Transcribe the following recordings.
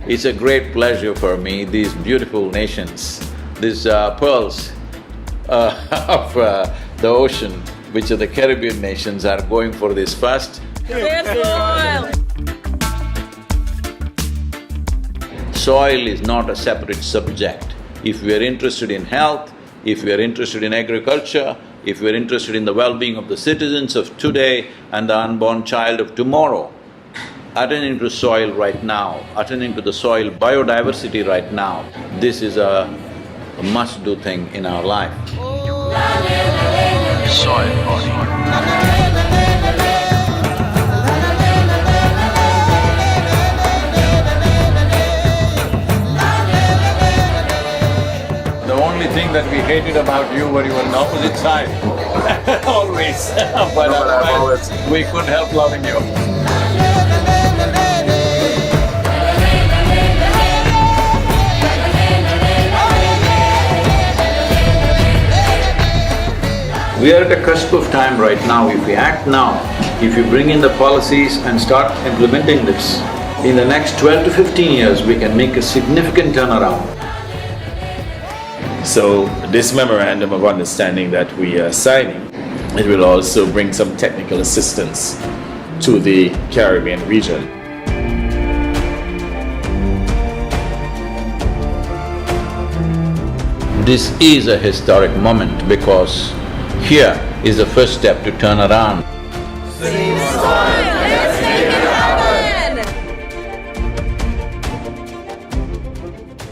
It's a great pleasure for me, these beautiful nations, these pearls of the ocean, which are the Caribbean nations, are going for this first. Soil is not a separate subject. If we are interested in health, if we are interested in agriculture, if we are interested in the well-being of the citizens of today and the unborn child of tomorrow, attending to soil right now, attending to the soil biodiversity right now, this is a must-do thing in our life. Soil body. The only thing that we hated about you were you were on the opposite side, always. But otherwise, we couldn't help loving you. We are at a cusp of time right now. If we act now, if you bring in the policies and start implementing this, in the next 12 to 15 years, we can make a significant turnaround. So this memorandum of understanding that we are signing, it will also bring some technical assistance to the Caribbean region. This is a historic moment because here is the first step to turn around. Let's make it happen!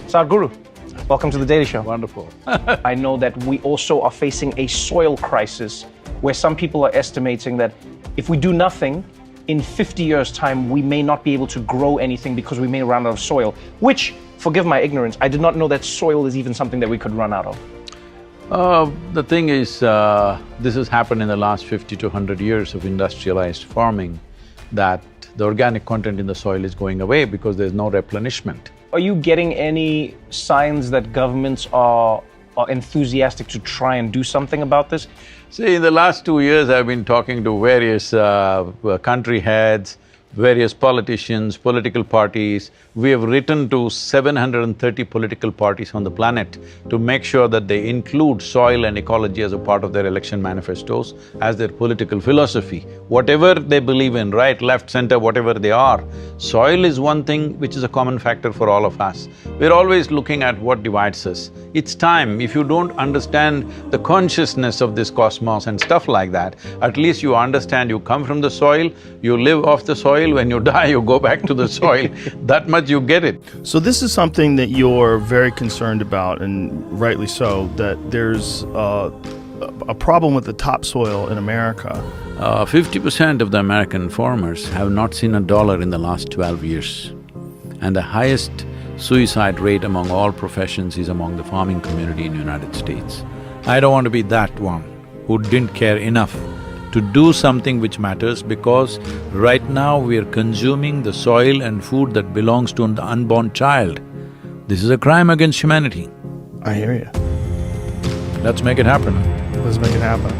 Sadhguru, welcome to the Daily Show. Wonderful. I know that we also are facing a soil crisis where some people are estimating that if we do nothing, in 50 years' time, we may not be able to grow anything because we may run out of soil, which, forgive my ignorance, I did not know that soil is even something that we could run out of. The thing is, this has happened in the last 50 to 100 years of industrialized farming, that the organic content in the soil is going away because there's no replenishment. Are you getting any signs that governments are enthusiastic to try and do something about this? See, in the last 2 years, I've been talking to various country heads, various politicians, political parties. We have written to 730 political parties on the planet to make sure that they include soil and ecology as a part of their election manifestos, as their political philosophy. Whatever they believe in, right, left, center, whatever they are, soil is one thing which is a common factor for all of us. We're always looking at what divides us. It's time, if you don't understand the consciousness of this cosmos and stuff like that, at least you understand you come from the soil, you live off the soil, when you die, you go back to the soil. That much you get it. So this is something that you're very concerned about, and rightly so, that there's a problem with the topsoil in America. 50% of the American farmers have not seen a dollar in the last 12 years. And the highest suicide rate among all professions is among the farming community in the United States. I don't want to be that one who didn't care enough to do something which matters, because right now we are consuming the soil and food that belongs to the unborn child. This is a crime against humanity. I hear you. Let's make it happen. Let's make it happen.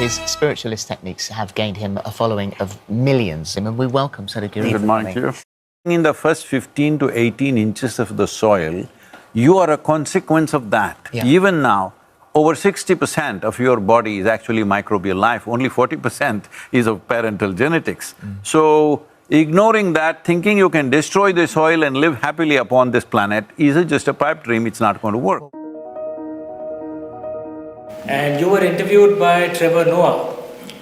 His spiritualist techniques have gained him a following of millions, and we welcome Sadhguru. Good morning to you. In the first 15 to 18 inches of the soil, you are a consequence of that. Yeah. Even now, over 60% of your body is actually microbial life, only 40% is of parental genetics. So, ignoring that, thinking you can destroy the soil and live happily upon this planet is just a pipe dream, it's not going to work. And you were interviewed by Trevor Noah,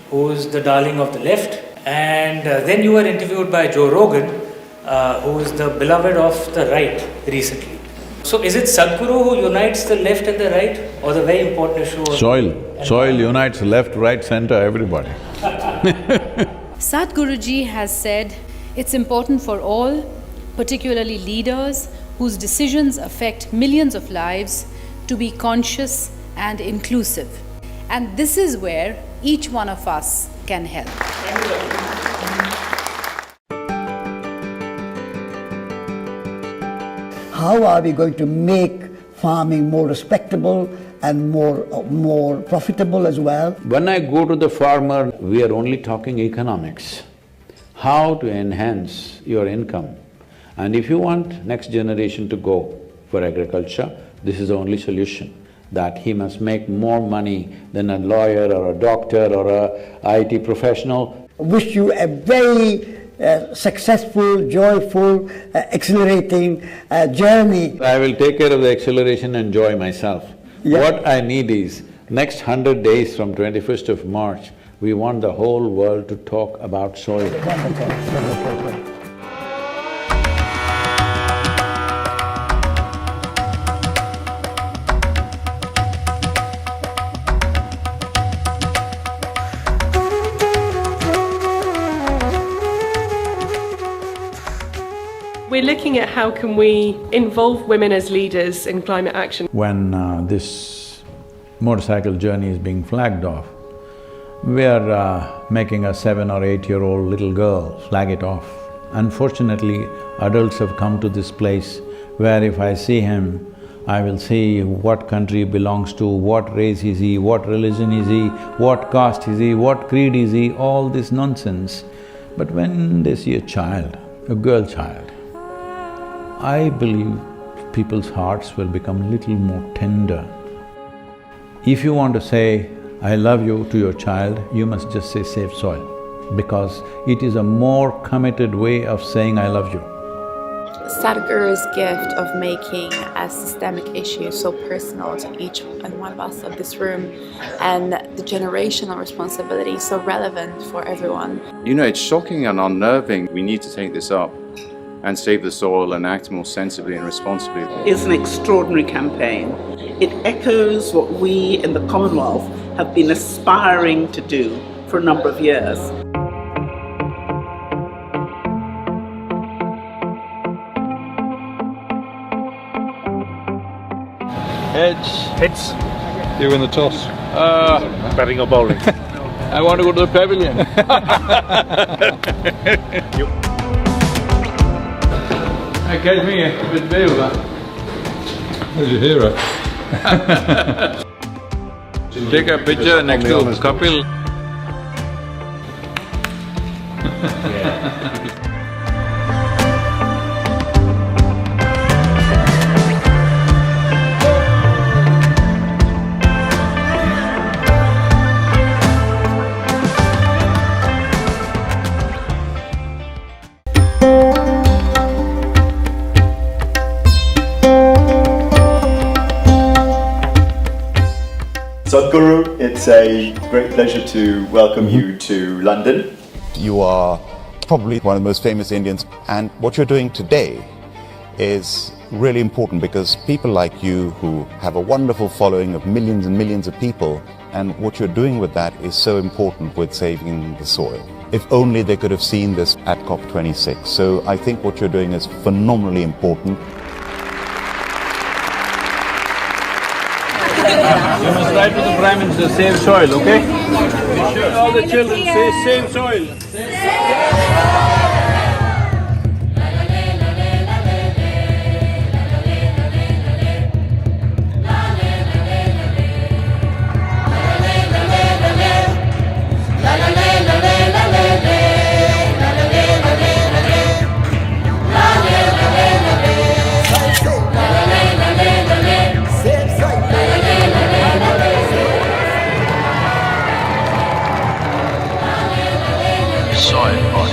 who's the darling of the left, and then you were interviewed by Joe Rogan, who's the beloved of the right recently. So is it Sadhguru who unites the left and the right, or the very important issue of… Soil unites left, right, center, everybody. Sadhguruji has said it's important for all, particularly leaders whose decisions affect millions of lives, to be conscious and inclusive. And this is where each one of us can help. how are we going to make farming more respectable and more profitable as well. When I go to the farmer, we are only talking economics, how to enhance your income. And if you want next generation to go for agriculture, this is the only solution, that he must make more money than a lawyer or a doctor or a IT professional. Wish you a very successful, joyful, exhilarating journey. I will take care of the acceleration and joy myself. Yeah. What I need is, next 100 days from 21st of March, we want the whole world to talk about soil. We're looking at how can we involve women as leaders in climate action. When this motorcycle journey is being flagged off, we are making a 7 or 8-year-old little girl flag it off. Unfortunately, adults have come to this place where if I see him, I will see what country he belongs to, what race is he, what religion is he, what caste is he, what creed is he, all this nonsense. But when they see a child, a girl child, I believe people's hearts will become a little more tender. If you want to say, I love you to your child, you must just say save soil, because it is a more committed way of saying I love you. Sadhguru's gift of making a systemic issue so personal to each and one of us of this room, and the generational responsibility so relevant for everyone. You know, it's shocking and unnerving. We need to take this up and save the soil and act more sensibly and responsibly. It's an extraordinary campaign. It echoes what we in the Commonwealth have been aspiring to do for a number of years. Heads. Heads. You win the toss. Batting or bowling? I want to go to the pavilion. Catch me with wave. There's your hero. Take a picture next to Kapil. Sadhguru, it's a great pleasure to welcome you to London. You are probably one of the most famous Indians, and what you're doing today is really important because people like you who have a wonderful following of millions and millions of people, and what you're doing with that is so important with saving the soil. If only they could have seen this at COP26. So I think what you're doing is phenomenally important. You must write to the Brahmins to save soil, okay? All the children say save soil. Soil.